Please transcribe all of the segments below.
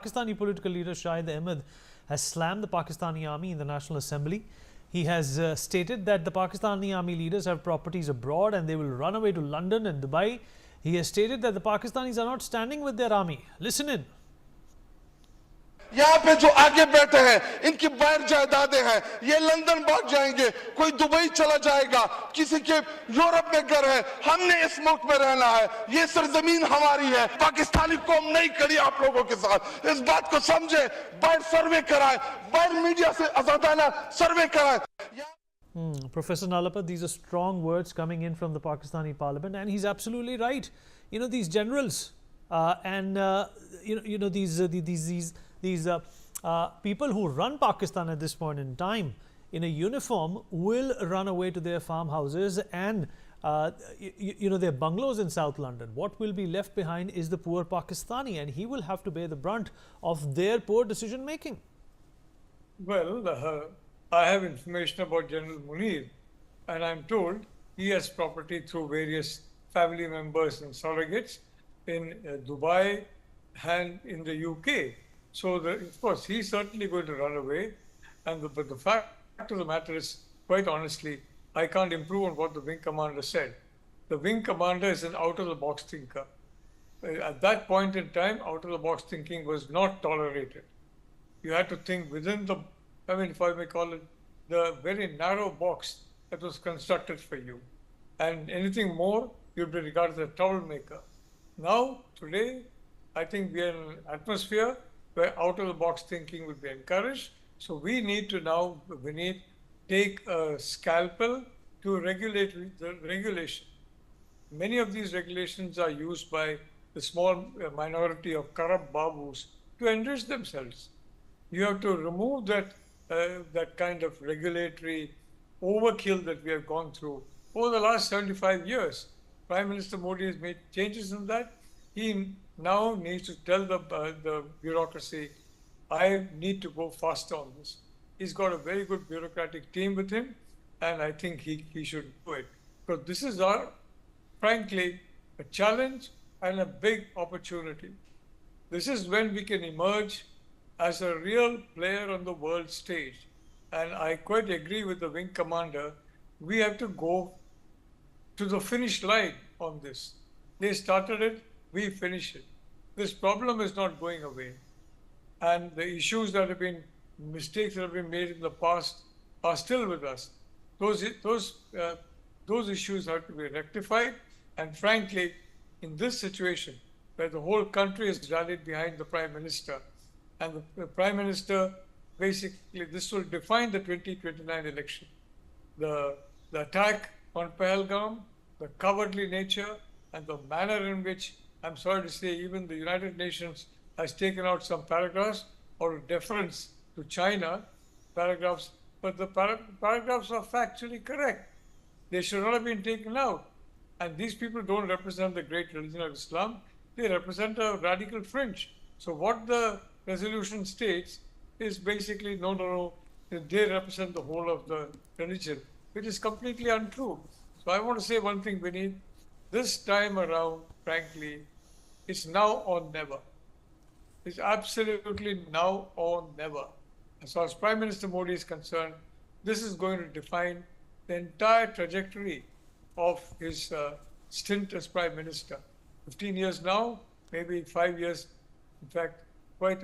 Pakistani political leader Shahid Ahmed has slammed the Pakistani army in the National Assembly. He has stated that the Pakistani army leaders have properties abroad and they will run away to London and Dubai. He has stated that the Pakistanis are not standing with their army. Listen in. यहाँ पे जो आगे बैठे हैं इनकी बाहर जायदादें हैं, ये लंदन भाग जाएंगे, कोई दुबई चला जाएगा, किसी के यूरोप में घर है, हमने इस मुल्क में रहना है, ये सरजमीन हमारी है। पाकिस्तानी कौम नहीं खड़ी आप लोगों के साथ, इस बात को समझे, बाहर सर्वे कराएं, बाहर मीडिया से आजादाना सर्वे कराएं। Professor Nalapa, these are strong words coming in from the Pakistani parliament, and he's absolutely right. You know, these generals these people who run Pakistan at this point in time in a uniform will run away to their farmhouses and their bungalows in South London. What will be left behind is the poor Pakistani, and he will have to bear the brunt of their poor decision making. Well, I have information about General Munir, and I'm told he has property through various family members and surrogates in Dubai and in the UK. So, of course, he's certainly going to run away. But the fact of the matter is, quite honestly, I can't improve on what the wing commander said. The wing commander is an out-of-the-box thinker. At that point in time, out-of-the-box thinking was not tolerated. You had to think within the, if I may call it, the very narrow box that was constructed for you. And anything more, you'd be regarded as a troublemaker. Now, today, I think we are in an atmosphere where out-of-the-box thinking will be encouraged. So we need to take a scalpel to regulate the regulation. Many of these regulations are used by the small minority of corrupt babus to enrich themselves. You have to remove that kind of regulatory overkill that we have gone through over the last 75 years. Prime Minister Modi has made changes in that. He now needs to tell the bureaucracy, I need to go faster on this. He's got a very good bureaucratic team with him, and I think he should do it. Because this is frankly, a challenge and a big opportunity. This is when we can emerge as a real player on the world stage. And I quite agree with the wing commander, we have to go to the finish line on this. They started it, we finish it. This problem is not going away. And the issues that have been, mistakes that have been made in the past are still with us. Those issues have to be rectified. And frankly, in this situation, where the whole country is rallied behind the Prime Minister, and the Prime Minister, basically, this will define the 2029 election. The attack on Pahalgam, the cowardly nature, and the manner in which, I'm sorry to say, even the United Nations has taken out some paragraphs or deference to China paragraphs, but the paragraphs are factually correct. They should not have been taken out. And these people don't represent the great religion of Islam. They represent a radical fringe. So what the resolution states is basically, no, they represent the whole of the religion, which is completely untrue. So I want to say one thing, Vineet. This time around, frankly, it's now or never. It's absolutely now or never. As far as Prime Minister Modi is concerned, this is going to define the entire trajectory of his stint as Prime Minister. 15 years now, maybe 5 years, in fact, quite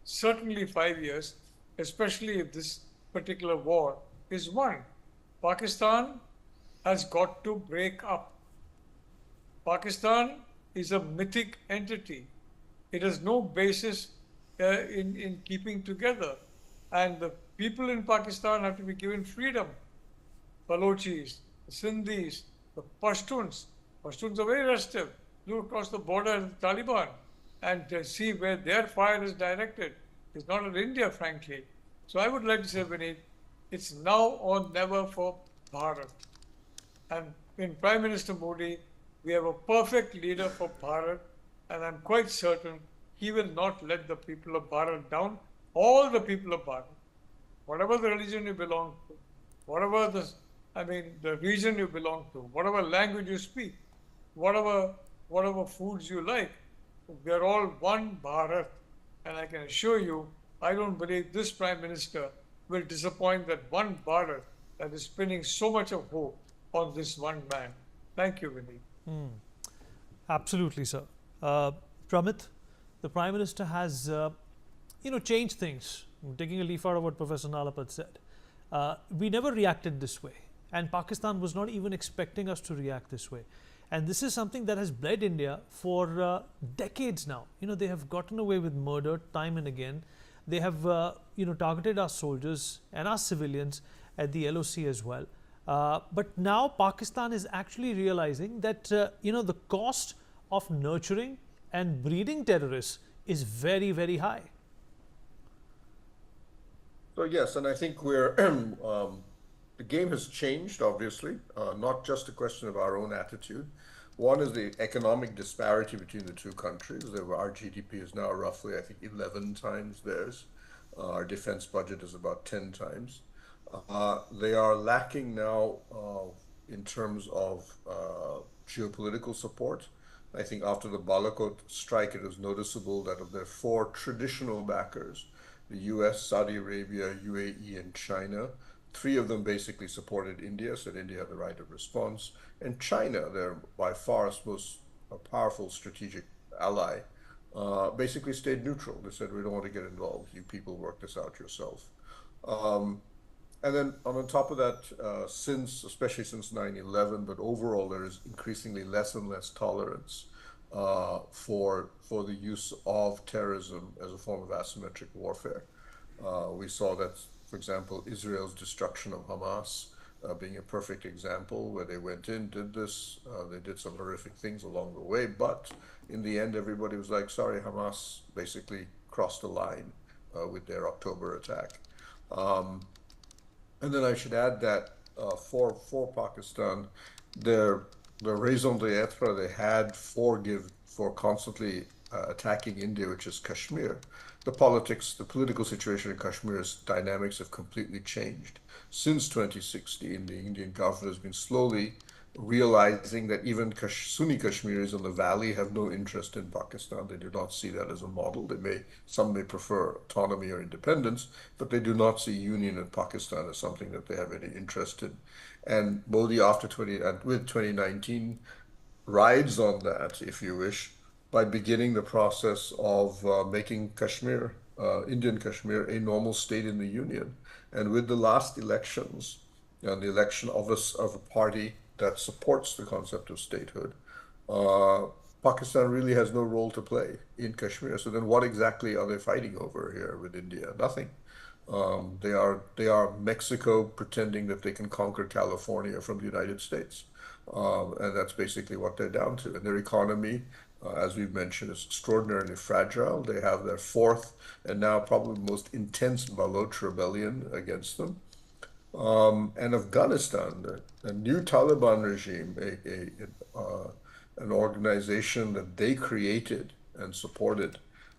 certainly 5 years, especially if this particular war is won. Pakistan has got to break up. Pakistan is a mythic entity. It has no basis in keeping together. And the people in Pakistan have to be given freedom. Balochis, the Sindhis, the Pashtuns. Pashtuns are very restive. Look across the border at the Taliban and see where their fire is directed. It's not in India, frankly. So I would like to say, Vineet, it's now or never for Bharat. And in Prime Minister Modi, we have a perfect leader for Bharat, and I'm quite certain he will not let the people of Bharat down, all the people of Bharat. Whatever the religion you belong to, whatever the region you belong to, whatever language you speak, whatever foods you like, We are all one Bharat, and I can assure you, I don't believe this Prime Minister will disappoint that one Bharat that is pinning so much of hope on this one man. Thank you, Vinny. Absolutely, sir. Pramit, the Prime Minister has, changed things. I'm taking a leaf out of what Professor Nalapat said. We never reacted this way, and Pakistan was not even expecting us to react this way. And this is something that has bled India for decades now. They have gotten away with murder time and again. They have, targeted our soldiers and our civilians at the LOC as well. But now Pakistan is actually realizing that, the cost of nurturing and breeding terrorists is very, very high. So yes, and I think we're the game has changed, obviously, not just a question of our own attitude. One is the economic disparity between the two countries. Our GDP is now roughly, I think, 11 times theirs. Our defense budget is about 10 times. They are lacking now in terms of geopolitical support. I think after the Balakot strike, it was noticeable that of their four traditional backers, the US, Saudi Arabia, UAE, and China, three of them basically supported India, said India had the right of response. And China, their by far most powerful strategic ally, basically stayed neutral. They said, we don't want to get involved. You people work this out yourself. And then on top of that, especially since 9/11, but overall there is increasingly less and less tolerance for the use of terrorism as a form of asymmetric warfare. We saw that, for example, Israel's destruction of Hamas being a perfect example, where they went in, did this, they did some horrific things along the way, but in the end, everybody was like, sorry, Hamas basically crossed the line with their October attack. And then I should add that for Pakistan, the raison d'etre they had for constantly attacking India, which is Kashmir. The political situation in Kashmir's dynamics have completely changed. Since 2016, the Indian government has been slowly realizing that even Sunni Kashmiris in the valley have no interest in Pakistan. They do not see that as a model. Some may prefer autonomy or independence, but they do not see union in Pakistan as something that they have any interest in. And Modi, with 2019, rides on that, if you wish, by beginning the process of making Kashmir, Indian Kashmir, a normal state in the Union. And with the last elections, and the election of a party that supports the concept of statehood, Pakistan really has no role to play in Kashmir. So then what exactly are they fighting over here with India? Nothing. They are Mexico pretending that they can conquer California from the United States. And that's basically what they're down to. And their economy, as we've mentioned, is extraordinarily fragile. They have their fourth and now probably most intense Baloch rebellion against them. And Afghanistan, a new Taliban regime, an organization that they created and supported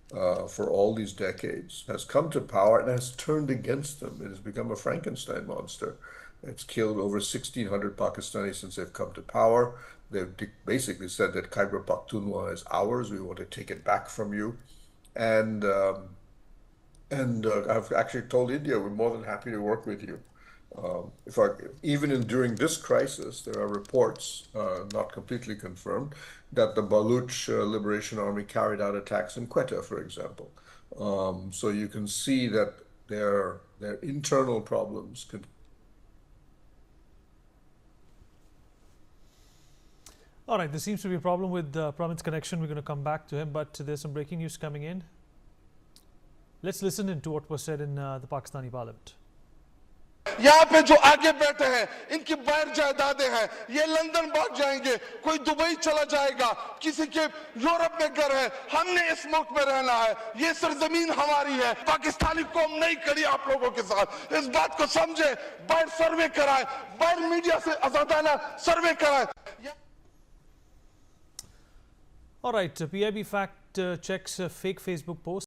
for all these decades, has come to power and has turned against them. It has become a Frankenstein monster. It's killed over 1,600 Pakistanis since they've come to power. They've basically said that Khyber Pakhtunkhwa is ours. We want to take it back from you. And I've actually told India we're more than happy to work with you. Even during this crisis, there are reports, not completely confirmed, that the Baloch Liberation Army carried out attacks in Quetta, for example. So you can see that their internal problems could. All right, there seems to be a problem with Pramit's connection. We're going to come back to him, but there's some breaking news coming in. Let's listen in to what was said in the Pakistani parliament. यहाँ पे जो आगे बैठे हैं इनकी बैर जायदादें हैं ये लंदन भाग जाएंगे कोई दुबई चला जाएगा किसी के यूरोप में घर है हमने इस मुल्क में रहना है ये सरजमीन हमारी है पाकिस्तानी कौम नहीं खड़ी आप लोगों के साथ इस बात को समझे बाहर सर्वे कराए बाहर मीडिया से आजादाना सर्वे कराए. All right, PIB fact checks fake Facebook post.